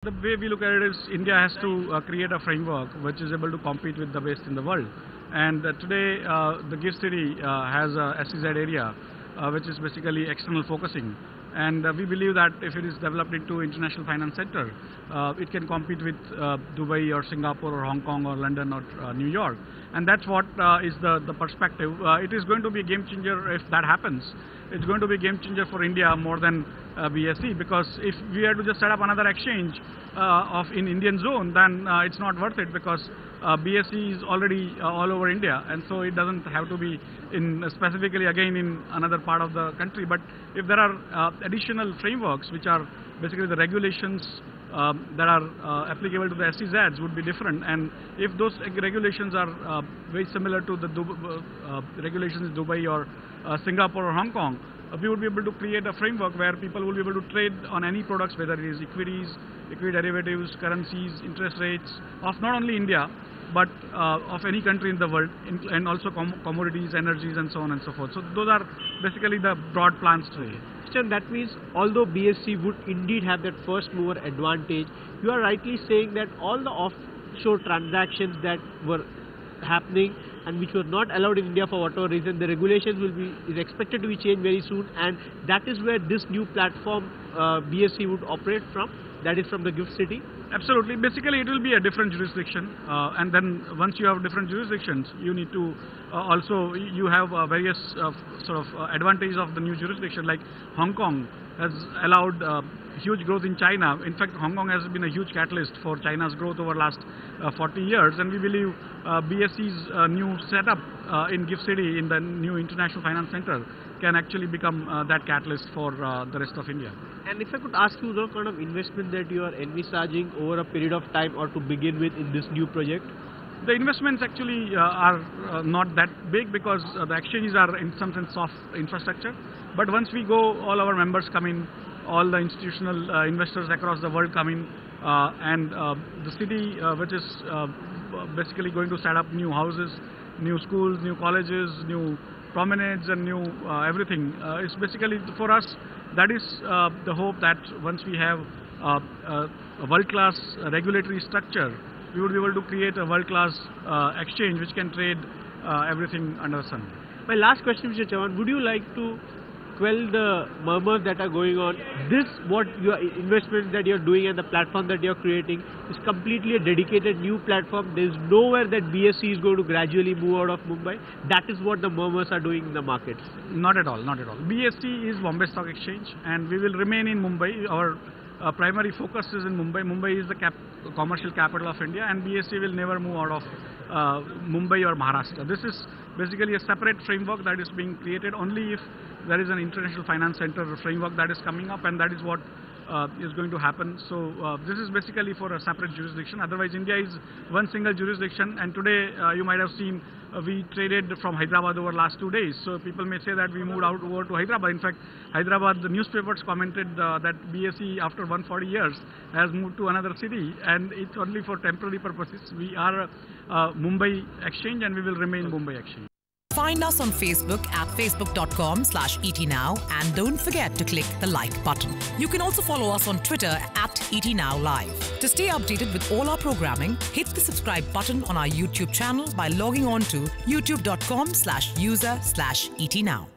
The way we look at it is India has to create a framework which is able to compete with the best in the world. And today the GIFT City has a SEZ area which is basically external focusing. And we believe that if it is developed into international finance center, it can compete with Dubai or Singapore or Hong Kong or London or New York. And that's what is the perspective. It is going to be a game changer if that happens. It's going to be a game changer for India more than BSE, because if we had to just set up another exchange in Indian zone, then it's not worth it, because BSE is already all over India, and so it doesn't have to be in specifically again in another part of the country. But if there are additional frameworks which are basically the regulations that are applicable to the SEZs would be different, and if those regulations are very similar to the regulations in Dubai or Singapore or Hong Kong, we would be able to create a framework where people will be able to trade on any products, whether it is equities, equity derivatives, currencies, interest rates of not only India but of any country in the world, and also commodities, energies, and so on and so forth. So those are basically the broad plans today. That means although BSE would indeed have that first mover advantage, you are rightly saying that all the offshore transactions that were happening and which were not allowed in India for whatever reason, the regulations is expected to be changed very soon, and that is where this new platform BSE would operate from, that is from the GIFT City? Absolutely. Basically, it will be a different jurisdiction, and then once you have different jurisdictions, you need to also you have various sort of advantages of the new jurisdiction. Like Hong Kong has allowed huge growth in China. In fact, Hong Kong has been a huge catalyst for China's growth over the last 40 years, and we believe BSE's new setup in GIFT City in the new International Finance Center can actually become that catalyst for the rest of India. And if I could ask you, what kind of investment that you are envisaging over a period of time or to begin with in this new project? The investments actually are not that big, because the exchanges are in some sense soft infrastructure. But once we go, all our members come in, all the institutional investors across the world come in, and the city which is basically going to set up new houses, new schools, new colleges, new promenades, and new everything. It's basically for us, that is the hope, that once we have a world-class regulatory structure, we would be able to create a world-class exchange which can trade everything under the sun. My last question, Mr. Chauhan, would you like to quell the murmurs that are going on? This, what your investments that you're doing and the platform that you're creating is completely a dedicated new platform. There's nowhere that BSE is going to gradually move out of Mumbai. That is what the murmurs are doing in the markets. Not at all, not at all. BSE is Bombay Stock Exchange, and we will remain in Mumbai. Our primary focus is in Mumbai. Mumbai is the commercial capital of India, and BSE will never move out of Mumbai or Maharashtra. This is basically a separate framework that is being created only if there is an international finance center framework that is coming up, and that is what is going to happen. So this is basically for a separate jurisdiction. Otherwise, India is one single jurisdiction, and today you might have seen we traded from Hyderabad over last 2 days. So people may say that we moved out over to Hyderabad. In fact, Hyderabad, the newspapers commented that BSE after 140 years has moved to another city, and it's only for temporary purposes. We are a Mumbai exchange, and we will remain Mumbai exchange. Find us on Facebook at facebook.com/ETNow, and don't forget to click the like button. You can also follow us on Twitter at ETNowLive. To stay updated with all our programming, hit the subscribe button on our YouTube channel by logging on to youtube.com/user/ETNow.